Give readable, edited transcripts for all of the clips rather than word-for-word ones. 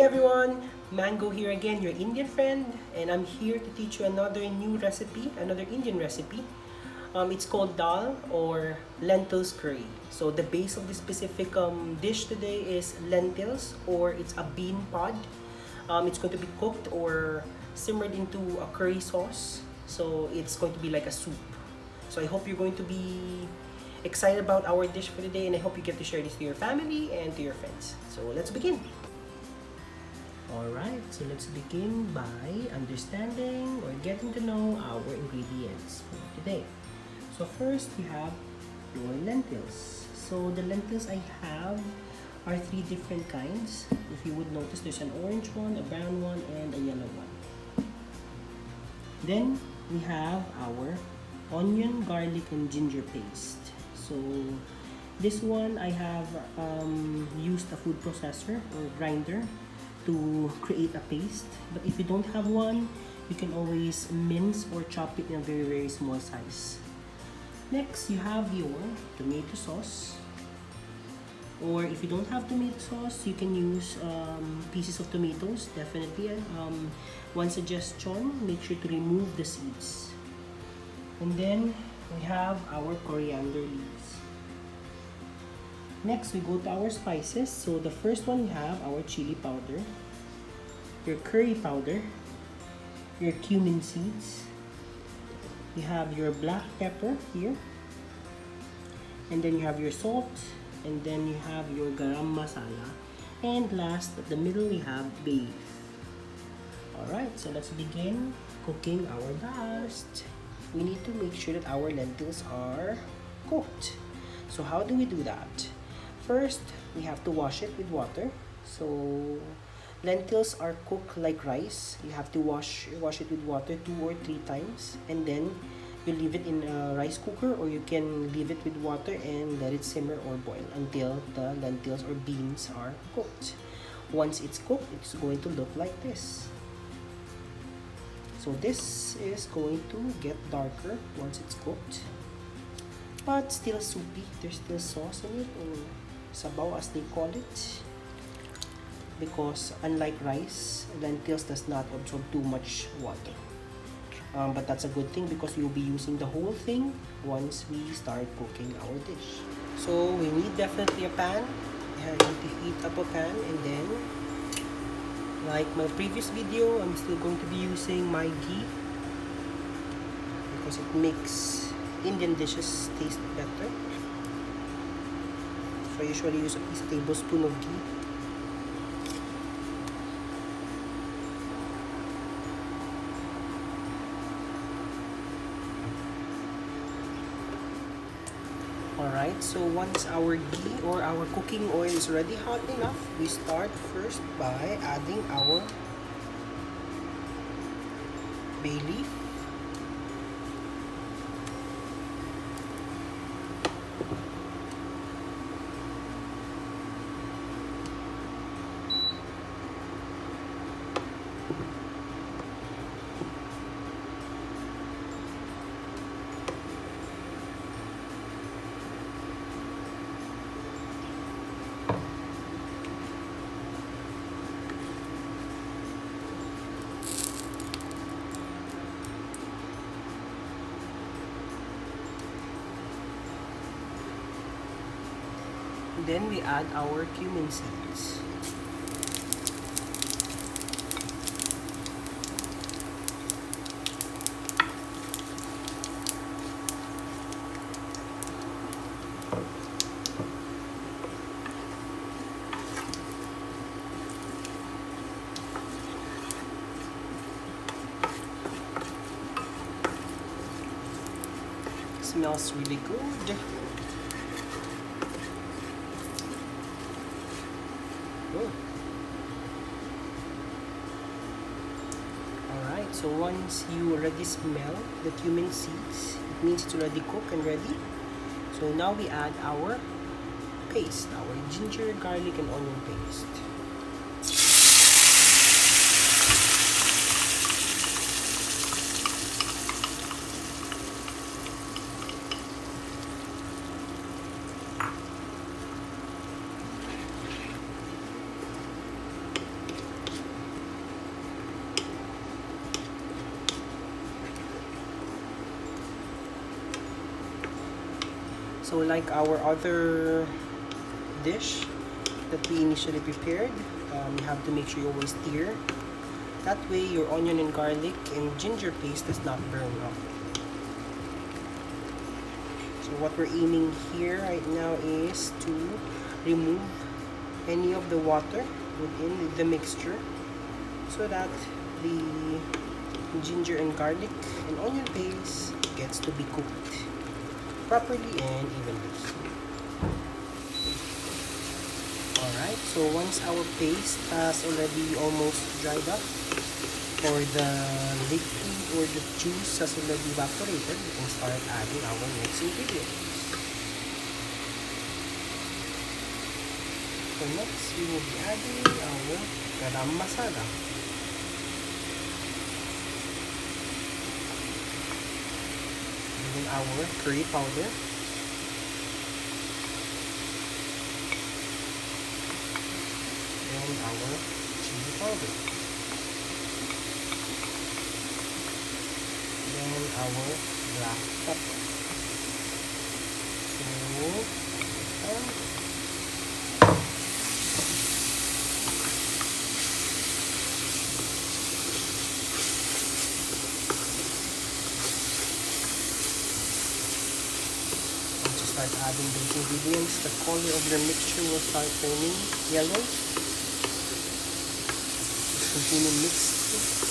Hey everyone, Mango here again, your Indian friend, and I'm here to teach you another new recipe, another Indian recipe. It's called dal or lentils curry. So the base of this specific dish today is lentils, or it's a bean pod. It's going to be cooked or simmered into a curry sauce. So it's going to be like a soup. So I hope you're going to be excited about our dish for today, and I hope you get to share this to your family and to your friends. So let's begin. Alright, so let's begin by understanding or getting to know our ingredients for today. So first, you have your lentils. So the lentils I have are three different kinds. If you would notice, there's an orange one, a brown one, and a yellow one. Then we have our onion, garlic, and ginger paste. So this one I have used a food processor or grinder to create a paste, but if you don't have one, you can always mince or chop it in a very small size. Next, you have your tomato sauce, or if you don't have tomato sauce, you can use pieces of tomatoes. Definitely, one suggestion: make sure to remove the seeds. And then we have our coriander leaves. Next, we go to our spices. So the first one, we have our chili powder, your curry powder, your cumin seeds, you have your black pepper here, and then you have your salt, and then you have your garam masala, and last, at the middle, we have bay leaf. Alright, so let's begin cooking our dust. We need to make sure that our lentils are cooked. So how do we do that? First, we have to wash it with water. So lentils are cooked like rice. You have to wash it with water 2 or 3 times, and then you leave it in a rice cooker, or you can leave it with water and let it simmer or boil until the lentils or beans are cooked. Once it's cooked, it's going to look like this. So this is going to get darker once it's cooked, but still soupy. There's still sauce in it, or sabaw as they call it, because unlike rice, lentils does not absorb too much water. But that's a good thing, because you'll be using the whole thing once we start cooking our dish. So we need definitely a pan. We need to heat up a pan, and then, like my previous video, I'm still going to be using my ghee, because it makes Indian dishes taste better. So I usually use at least a tablespoon of ghee. Alright, so once our ghee or our cooking oil is already hot enough, we start first by adding our bay leaf, then we add our cumin seeds. Smells really good. Alright, so once you already smell the cumin seeds, it means it's already cooked and ready. So now we add our paste, our ginger, garlic, and onion paste. So like our other dish that we initially prepared, you have to make sure you always stir. That way your onion and garlic and ginger paste does not burn up. So what we're aiming here right now is to remove any of the water within the mixture so that the ginger and garlic and onion paste gets to be cooked properly and evenly. Alright, so once our paste has already almost dried up, or the liquid or the juice has already evaporated, we can start adding our next ingredients. So next, we will be adding our Garam Masala. And then our curry powder. And our chili powder. And our black pepper. Start adding those ingredients, the color of your mixture will start turning yellow. Just continue mixing.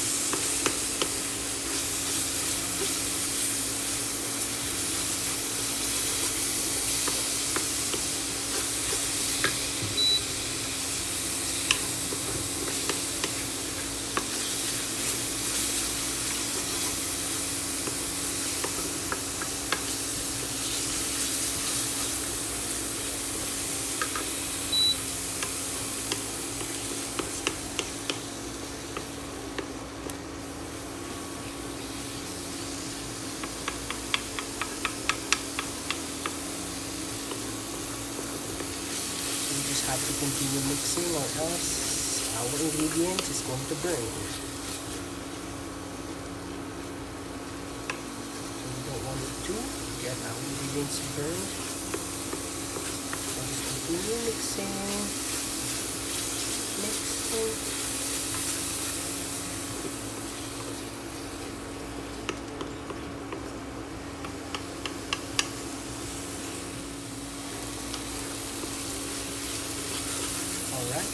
Have to continue mixing or else our ingredients is going to burn. So we don't want it to get our ingredients burned. So just continue mixing.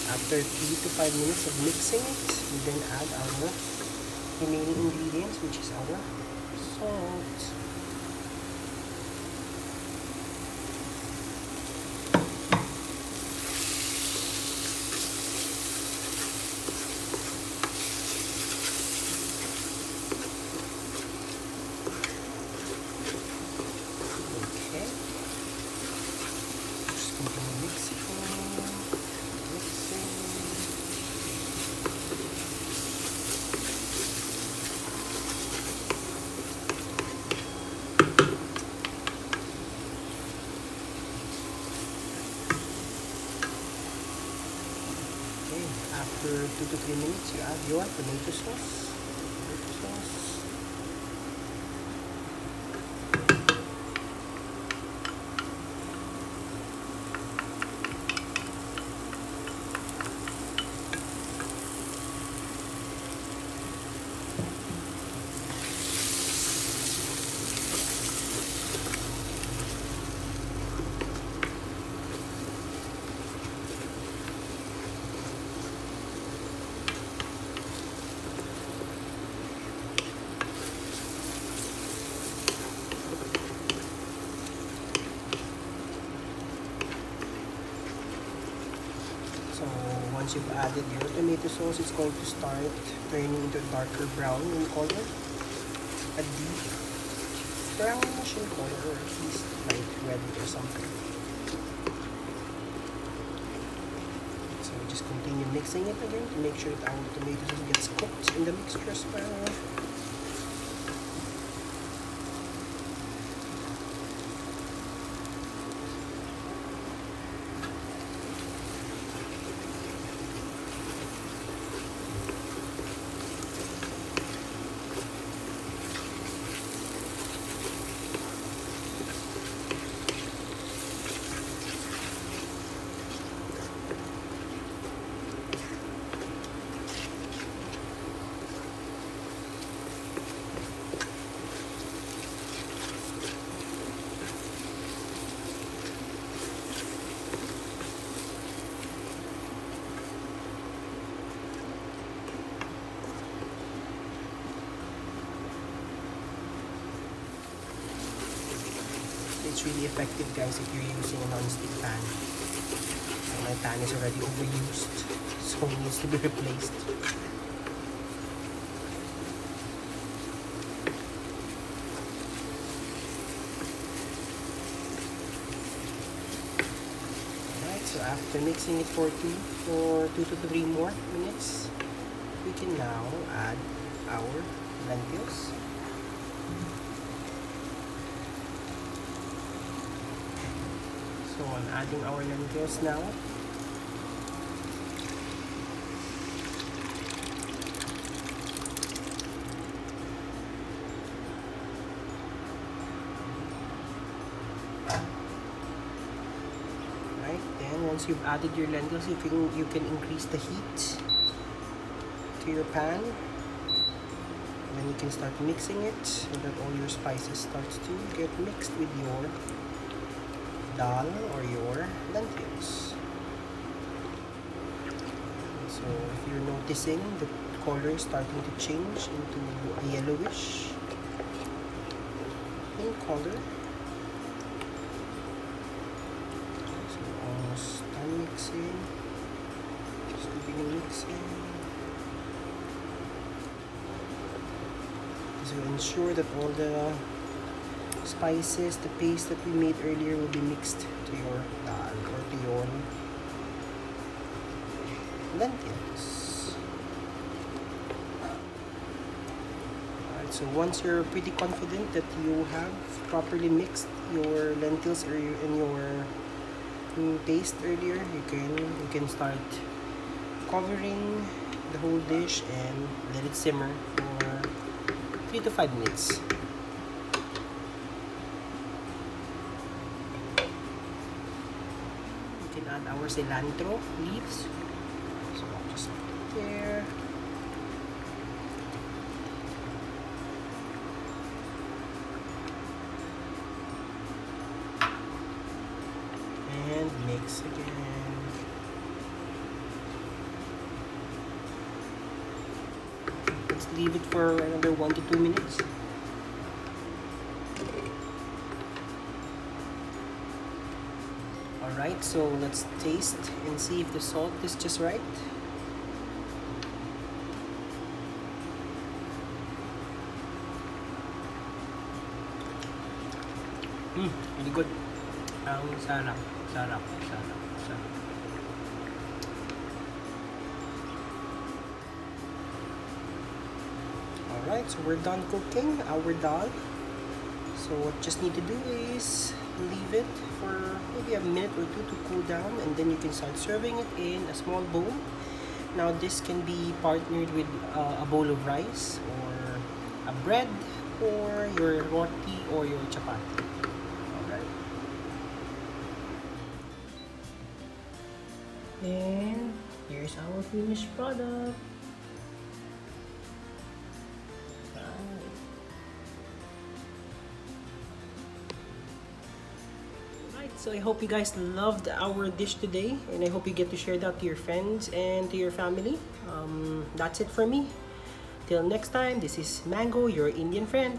After 3 to 5 minutes of mixing it, we then add our remaining ingredients, which is our salt. Okay. Just continue mixing. After 2 to 3 minutes, you add your tomato sauce. So once you've added your tomato sauce, it's going to start turning into darker brown in color. A deep brownish in color, or at least light red or something. So we just continue mixing it again to make sure that our tomato sauce gets cooked in the mixture as well. really effective, guys, if you're using a non-stick pan. So my pan is already overused, so it needs to be replaced. So after mixing it for 2 to 3 more minutes, we can now add our lentils. So I'm adding our lentils now. Once you've added your lentils, you can increase the heat to your pan, and then you can start mixing it so that all your spices starts to get mixed with your dal or your lentils. So if you're noticing, the color is starting to change into a yellowish in color. Mixing, just beginning mixing, so ensure that all the spices, the paste that we made earlier will be mixed to your dal or to your lentils. Alright, so once you're pretty confident that you have properly mixed your lentils and your paste earlier, you can start covering the whole dish and let it simmer for 3 to 5 minutes. We can add our cilantro leaves. So I'll just put it there. And mix again. Let's leave it for another 1 to 2 minutes. Alright, so let's taste and see if the salt is just right. Really good. Sarap. Alright, so we're done cooking our dal. So what you just need to do is leave it for maybe a minute or 2 to cool down, and then you can start serving it in a small bowl. Now this can be partnered with a bowl of rice or a bread or your roti or your chapati. And here's our finished product. Right, so I hope you guys loved our dish today, and I hope you get to share that to your friends and to your family. That's it for me. Till next time, this is Mango, your Indian friend.